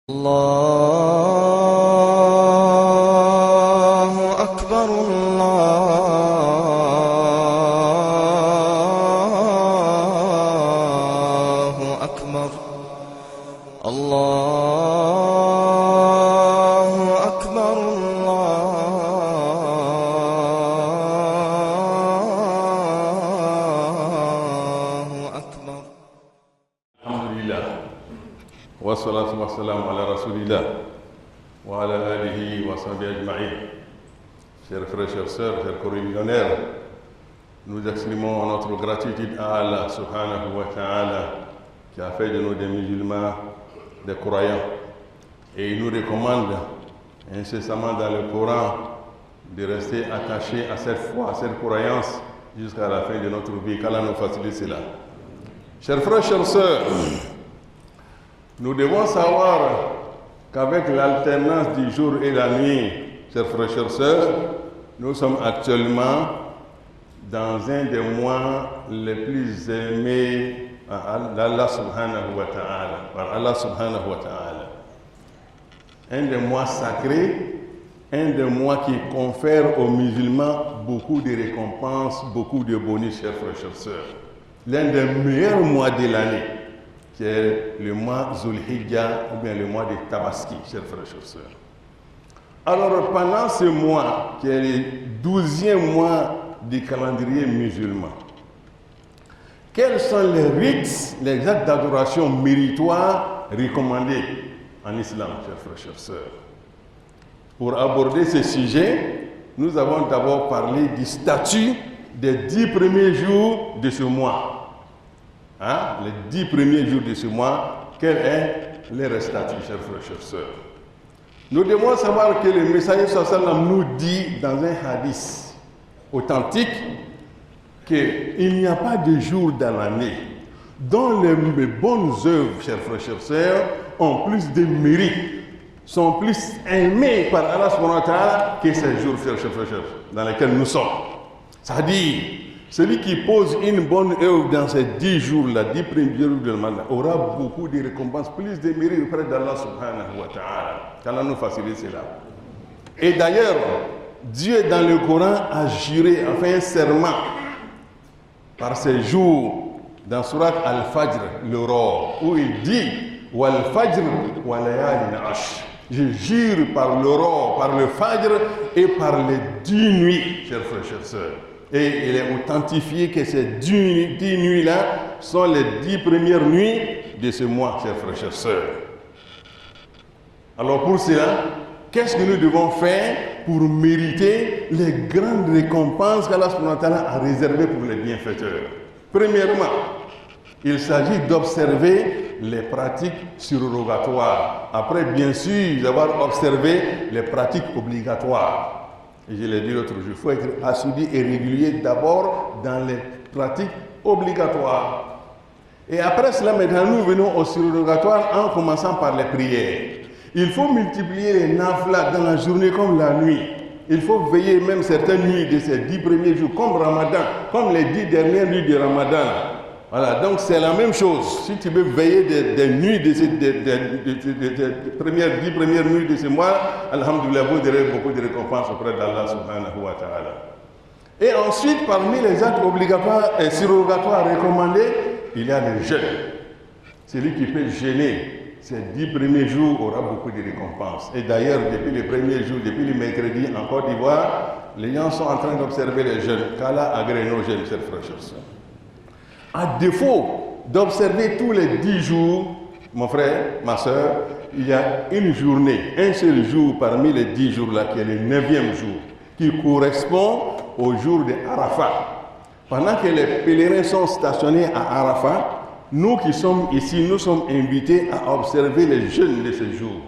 الله أكبر الله أكبر الله أكبر الله أكبر. الحمد لله والصلاة والسلام على رسول الله وعلى آله وصحبه أجمعين. Chers frères, chères sœurs, chers corréligionnaires, nous exprimons notre gratitude à Allah subhanahu wa ta'ala qui a fait de nous des musulmans, des croyants. Et il nous recommande incessamment dans le Coran de rester attachés à cette foi, à cette croyance jusqu'à la fin de notre vie. Qu'Allah nous facilite cela. Chers frères, chères sœurs, nous devons savoir qu'avec l'alternance du jour et la nuit, chers frères, chères sœurs, nous sommes actuellement dans un des mois les plus aimés d'Allah subhanahu wa ta'ala, par Allah subhanahu wa ta'ala. Un des mois sacrés, un des mois qui confère aux musulmans beaucoup de récompenses, beaucoup de bonus, chers frères, chères sœurs. L'un des meilleurs mois de l'année, qui est le mois Zulhijjah, ou bien le mois de Tabaski, chers frères et chères sœurs. Alors, pendant ce mois, qui est le 12e mois du calendrier musulman, quels sont les rites, les actes d'adoration méritoires recommandés en islam, chers frères et chères sœurs? Pour aborder ce sujet, nous avons d'abord parlé du statut des 10 premiers jours de ce mois. Les 10 premiers jours de ce mois, quel est leur statut, chers frères et chères sœurs? Nous devons savoir que le Messager sallallahu nous dit dans un hadith authentique qu'il n'y a pas de jour dans l'année dont les bonnes œuvres, chers frères et chères sœurs, ont plus de mérite, sont plus aimés par Allah subhanahu wa ta'ala que ces jours, chers frères et sœurs, dans lesquels nous sommes. C'est-à-dire, celui qui pose une bonne œuvre dans ces 10 jours-là, 10 premiers jours de mandat, aura beaucoup de récompenses, plus de mérite auprès d'Allah subhanahu wa ta'ala. Qu'Allah nous facilite cela. Et d'ailleurs, Dieu dans le Coran a juré, a fait un serment par ces jours dans Surat Al-Fajr, l'aurore, où il dit Wal Fajr wa layalin ash. Je jure par l'aurore, par le Fajr et par les 10 nuits, chers frères et chères sœurs. Et il est authentifié que ces 10 nuits-là sont les 10 premières nuits de ce mois, chers frères et chères sœurs. Alors pour cela, qu'est-ce que nous devons faire pour mériter les grandes récompenses qu'Allah subhanahu wa ta'ala a réservées pour les bienfaiteurs? Premièrement, il s'agit d'observer les pratiques surrogatoires. Après, bien sûr, d'avoir observé les pratiques obligatoires. Et je l'ai dit l'autre jour, il faut être assidu et régulier d'abord dans les pratiques obligatoires. Et après cela, maintenant, nous venons au surrogatoire en commençant par les prières. Il faut multiplier les nafla dans la journée comme la nuit. Il faut veiller même certaines nuits de ces 10 premiers jours, comme Ramadan, comme les 10 dernières nuits de Ramadan. Voilà, donc c'est la même chose. Si tu veux veiller des nuits de ces 10 premières nuits de ce mois, alhamdoulilah, vous aurez beaucoup de récompenses auprès d'Allah subhanahu wa ta'ala. Et ensuite, parmi les actes obligatoires et surrogatoires recommandés, il y a le jeûne. Celui qui peut jeûner ces 10 premiers jours aura beaucoup de récompenses. Et d'ailleurs, depuis les premiers jours, depuis le mercredi en Côte d'Ivoire, les gens sont en train d'observer les jeûnes. Qu'Allah agrée nos jeûnes, chers frères et chères sœurs. À défaut d'observer tous les 10 jours, mon frère, ma soeur, il y a une journée, un seul jour parmi les 10 jours-là, qui est le 9e jour, qui correspond au jour de Arafat. Pendant que les pèlerins sont stationnés à Arafat, nous qui sommes ici, nous sommes invités à observer les jeûnes de ce jour.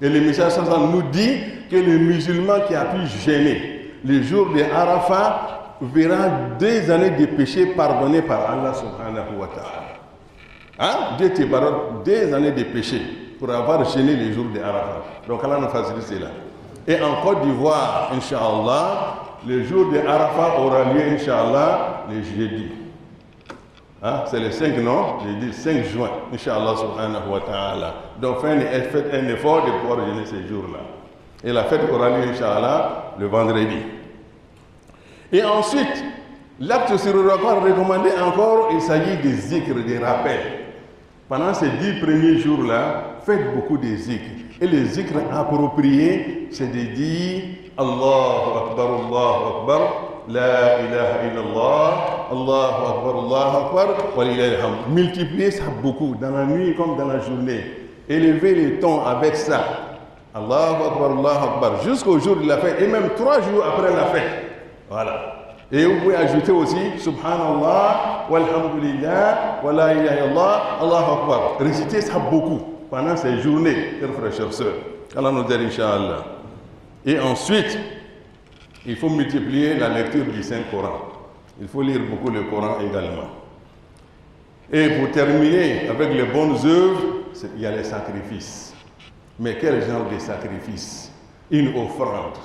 Et le message nous dit que le musulman qui a pu jeûner le jour de Arafat verra 2 années de péché pardonnées par Allah subhanahu wa ta'ala. Dieu te pardonne 2 années de péché pour avoir jeûné les jours de Arafat. Donc Allah nous facilite cela. Et en Côte d'Ivoire, Inch'Allah, le jour de Arafat aura lieu, Inch'Allah, le jeudi. Hein? C'est le 5, non? J'ai dit 5 juin, Inch'Allah subhanahu wa ta'ala. Donc faites un effort de pouvoir jeûner ces jours-là. Et la fête aura lieu, Inch'Allah, le vendredi. Et ensuite, l'acte surrogatoire recommandé encore, il s'agit des zikrs, des rappels. Pendant ces 10 premiers jours-là, faites beaucoup de zikrs. Et les zikrs appropriés, c'est de dire Allahu Akbar, La ilaha illallah, Allahu Akbar, wa lillahi alhamd. Multipliez ça beaucoup, dans la nuit comme dans la journée. Élevez les tons avec ça. Allahu Akbar, jusqu'au jour de la fête, et même 3 jours après la fête. Voilà. Et vous pouvez ajouter aussi Subhanallah, walhamdulillah, wa la ilaha illallah, Allahu Akbar. Récitez ça beaucoup pendant ces journées, chers frères et sœurs. Allah nous aide, Inch'Allah. Et ensuite, il faut multiplier la lecture du Saint-Coran. Il faut lire beaucoup le Coran également. Et pour terminer avec les bonnes œuvres, il y a les sacrifices. Mais quel genre de sacrifice? Une offrande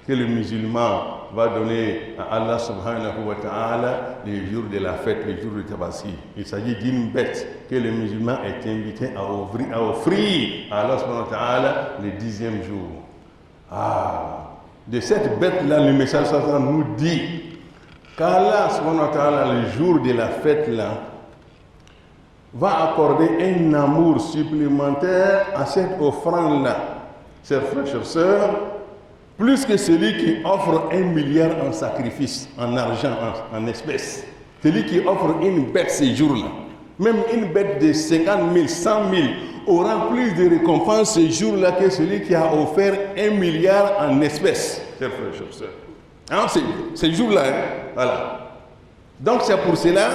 que le musulman va donner à Allah subhanahu wa ta'ala les jours de la fête, les jours de Tabaski. Il s'agit d'une bête que le musulman est invité à offrir à Allah subhanahu wa ta'ala le 10e jour. De cette bête-là, le message nous dit qu'Allah subhanahu wa ta'ala, le jour de la fête-là, va accorder un amour supplémentaire à cette offrande-là. Chers frères, chères sœurs, plus que celui qui offre 1 milliard en sacrifice, en argent, en espèces. Celui qui offre une bête ces jours-là, même une bête de 50 000, 100 000, aura plus de récompenses ce jour-là que celui qui a offert 1 milliard en espèces. Chers frères, chers sœurs. Hein, ces jours-là, hein, voilà. Donc c'est pour cela,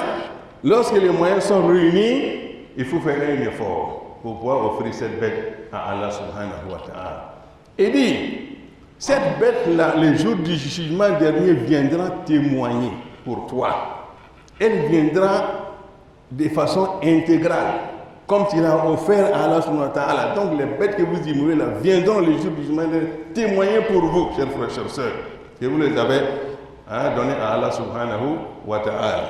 lorsque les moyens sont réunis, il faut faire un effort pour pouvoir offrir cette bête à Allah subhanahu wa ta'ala. Et dit, cette bête-là, le jour du jugement dernier, viendra témoigner pour toi. Elle viendra de façon intégrale, comme tu l'as offert à Allah subhanahu wa ta'ala. Donc les bêtes que vous immolez là viendront le jour du jugement dernier témoigner pour vous, chers frères, chers sœurs, que vous les avez données à Allah subhanahu wa ta'ala.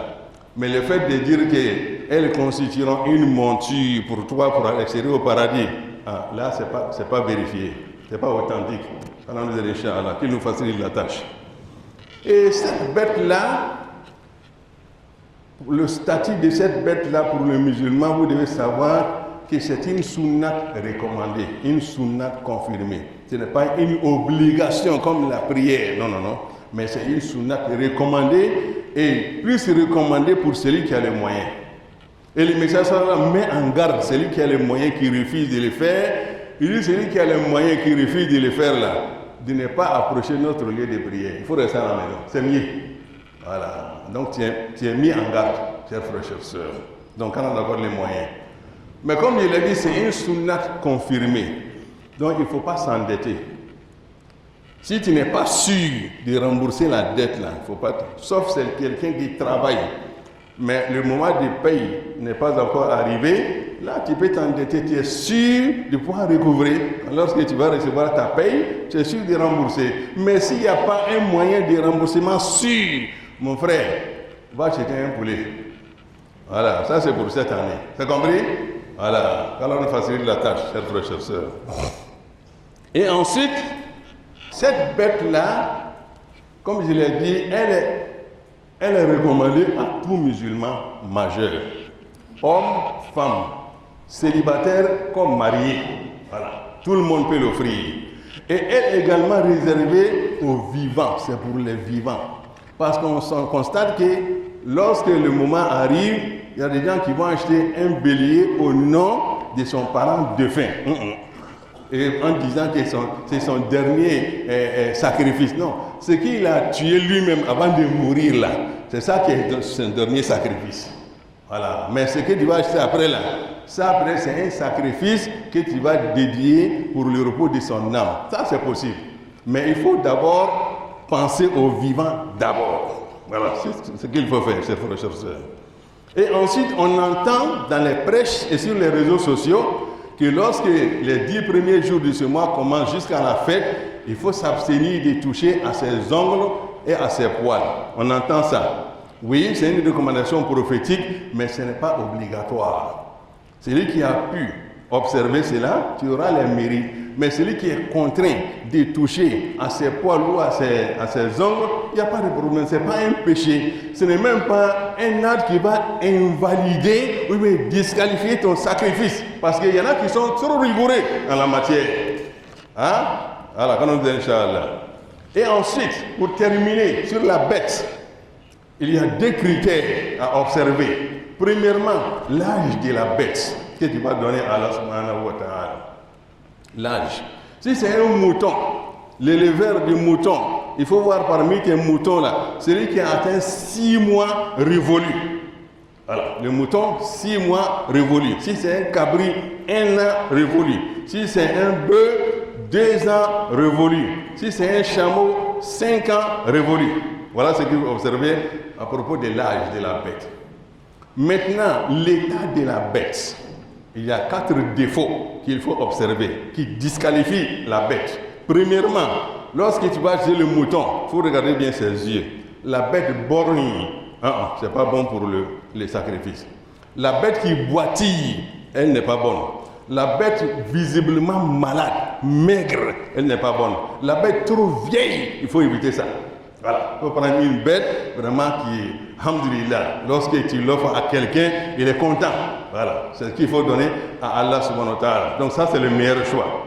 Mais le fait de dire qu'elles constitueront une monture pour toi pour accéder au paradis, là, ce n'est pas vérifié, ce n'est pas authentique. Allah nous aide, Inch'Allah, qu'il nous facilite la tâche. Et cette bête-là, le statut de cette bête-là pour le musulman, vous devez savoir que c'est une sunnat recommandée, une sunnat confirmée. Ce n'est pas une obligation comme la prière, non, mais c'est une sunnat recommandée et plus recommandée pour celui qui a les moyens. Et le message met en garde celui qui a les moyens qui refuse de le faire. Il dit celui qui a les moyens qui refuse de le faire là, de ne pas approcher notre lieu de prière. Il faut rester à la maison, c'est mieux. Voilà. Donc tu es mis en garde, chers frères, chères sœurs. Donc on a d'abord les moyens. Mais comme je l'ai dit, c'est une sunnat confirmée. Donc il ne faut pas s'endetter. Si tu n'es pas sûr de rembourser la dette là, il ne faut pas. Sauf c'est quelqu'un qui travaille. Mais le moment de paye n'est pas encore arrivé. Là, tu peux t'endetter, tu es sûr de pouvoir recouvrer. Lorsque tu vas recevoir ta paye, tu es sûr de rembourser. Mais s'il n'y a pas un moyen de remboursement sûr, mon frère, va acheter un poulet. Voilà, ça c'est pour cette année. C'est compris? Voilà, alors on facilite la tâche, chers frères, chères sœurs. Et ensuite, cette bête-là, comme je l'ai dit, elle est recommandée à tout musulman majeur. Homme, femme, célibataire comme marié. Voilà, tout le monde peut l'offrir. Et elle est également réservée aux vivants, c'est pour les vivants. Parce qu'on constate que lorsque le moment arrive, il y a des gens qui vont acheter un bélier au nom de son parent défunt. Et en disant que c'est son dernier sacrifice. Non, ce qu'il a tué lui-même avant de mourir là, c'est ça qui est son dernier sacrifice. Voilà. Mais ce que tu vas acheter après là, ça après c'est un sacrifice que tu vas dédier pour le repos de son âme. Ça c'est possible. Mais il faut d'abord penser aux vivants d'abord. Voilà, c'est ce qu'il faut faire, chers frères et chères sœurs. Et ensuite, on entend dans les prêches et sur les réseaux sociaux que lorsque les 10 premiers jours de ce mois commencent jusqu'à la fête, il faut s'abstenir de toucher à ses ongles et à ses poils. On entend ça. Oui, c'est une recommandation prophétique, mais ce n'est pas obligatoire. Celui qui a pu observer cela, tu auras les mérites. Mais celui qui est contraint de toucher à ses poils ou à ses ongles, il n'y a pas de problème. Ce n'est pas un péché. Ce n'est même pas un acte qui va invalider ou bien disqualifier ton sacrifice. Parce qu'il y en a qui sont trop rigoureux en la matière. Hein? Voilà, quand on dit Inch'Allah. Et ensuite, pour terminer sur la bête, il y a 2 critères à observer. Premièrement, l'âge de la bête que tu vas donner à Allah subhanahu wa ta'ala. L'âge. Si c'est un mouton, l'éleveur du mouton, il faut voir parmi tes moutons là, celui qui a atteint 6 mois révolus. Voilà, le mouton, 6 mois révolus. Si c'est un cabri, 1 an révolu. Si c'est un bœuf, 2 ans révolus. Si c'est un chameau, 5 ans révolus. Voilà ce que vous observez à propos de l'âge de la bête. Maintenant, l'état de la bête. Il y a 4 défauts qu'il faut observer, qui disqualifient la bête. Premièrement, lorsque tu vas chez le mouton, il faut regarder bien ses yeux. La bête borgne, ce n'est pas bon pour les sacrifices. La bête qui boitille, elle n'est pas bonne. La bête visiblement malade, maigre, elle n'est pas bonne. La bête trop vieille, il faut éviter ça. Voilà, il faut prendre une bête vraiment qui, alhamdulillah, lorsque tu l'offres à quelqu'un, il est content. Voilà, c'est ce qu'il faut donner à Allah subhanahu wa ta'ala. Donc ça, c'est le meilleur choix.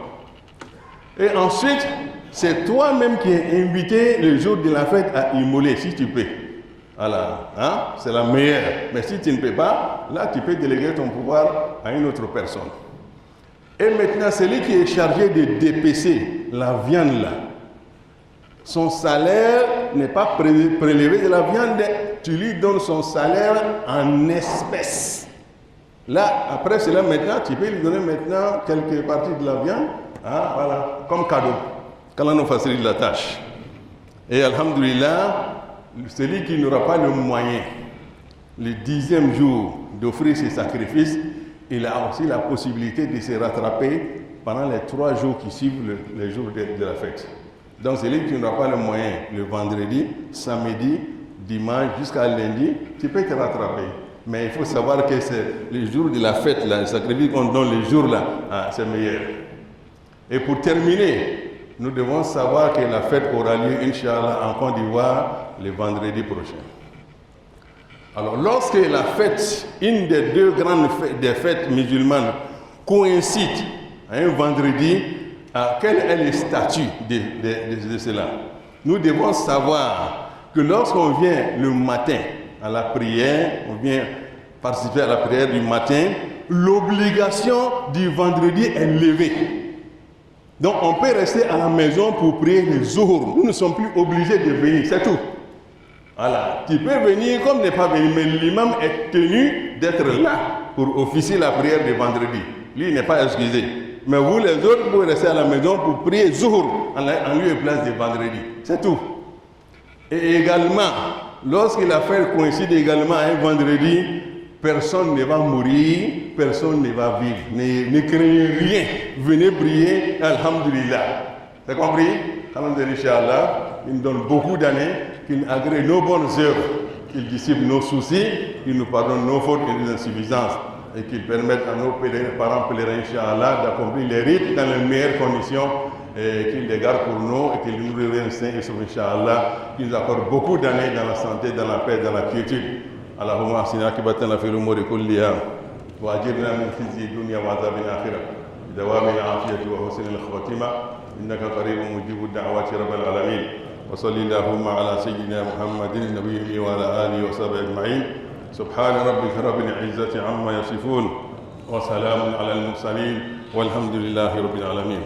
Et ensuite, c'est toi-même qui es invité le jour de la fête à immoler, si tu peux. Voilà, hein? C'est la meilleure. Mais si tu ne peux pas, là, tu peux déléguer ton pouvoir à une autre personne. Et maintenant, celui qui est chargé de dépecer la viande là, son salaire n'est pas prélevé de la viande, tu lui donnes son salaire en espèces. Là, après cela, maintenant, tu peux lui donner maintenant quelques parties de la viande, hein, voilà, comme cadeau, quand on nous facilite la tâche. Et alhamdulillah, celui qui n'aura pas le moyen, le 10e jour d'offrir ses sacrifices, il a aussi la possibilité de se rattraper pendant les 3 jours qui suivent les jours de la fête. Donc celui qui n'aura pas le moyen, le vendredi, samedi, dimanche jusqu'à lundi, tu peux te rattraper. Mais il faut savoir que c'est le jour de la fête, là, le sacrifice qu'on donne le jour là, c'est meilleur. Et pour terminer, nous devons savoir que la fête aura lieu, Inch'Allah, en Côte d'Ivoire, le vendredi prochain. Alors lorsque la fête, une des 2 grandes fêtes musulmanes, coïncide à un vendredi, quel est le statut de cela? Nous devons savoir que lorsqu'on vient le matin à la prière, on vient participer à la prière du matin, l'obligation du vendredi est levée. Donc on peut rester à la maison pour prier le Zuhur. Nous ne sommes plus obligés de venir, c'est tout. Voilà, tu peux venir comme ne pas venir, mais l'imam est tenu d'être là pour officier la prière du vendredi. Lui, il n'est pas excusé. Mais vous, les autres, vous restez à la maison pour prier Zuhur en lieu et place du vendredi. C'est tout. Et également, lorsque la fête coïncide également à un vendredi, personne ne va mourir, personne ne va vivre. Ne craignez rien. Venez prier, alhamdulillah. T'as compris? Alhamdulillah, Inch'Allah, il nous donne beaucoup d'années, qu'il agrée nos bonnes œuvres, qu'il dissipe nos soucis, qu'il nous pardonne nos fautes et nos insuffisances, et qu'il permette à nos parents pèlerins, Inch'Allah, d'accomplir les rites dans les meilleures conditions, et qu'il les garde pour nous, et qu'il nous revienne sains et saufs, Inch'Allah, qu'il nous accorde beaucoup d'années dans la santé, dans la paix, dans la quiétude. Allahumma ahsin aqibatana fil umuri kulliha wa ajirna min khizyi dunya wa adhabil akhirah bidawami al-afiyati wa husni al-khatimah innaka qaribun mujibud da'wati rabbil alamin wa sallallahu ala sayyidina Muhammadin nabiyyi wa ala alihi wa sahbihi ajma'in subhana rabbika rabbil izzati amma yasifun wa salamun ala al-mursalin walhamdulillahi rabbil alamin.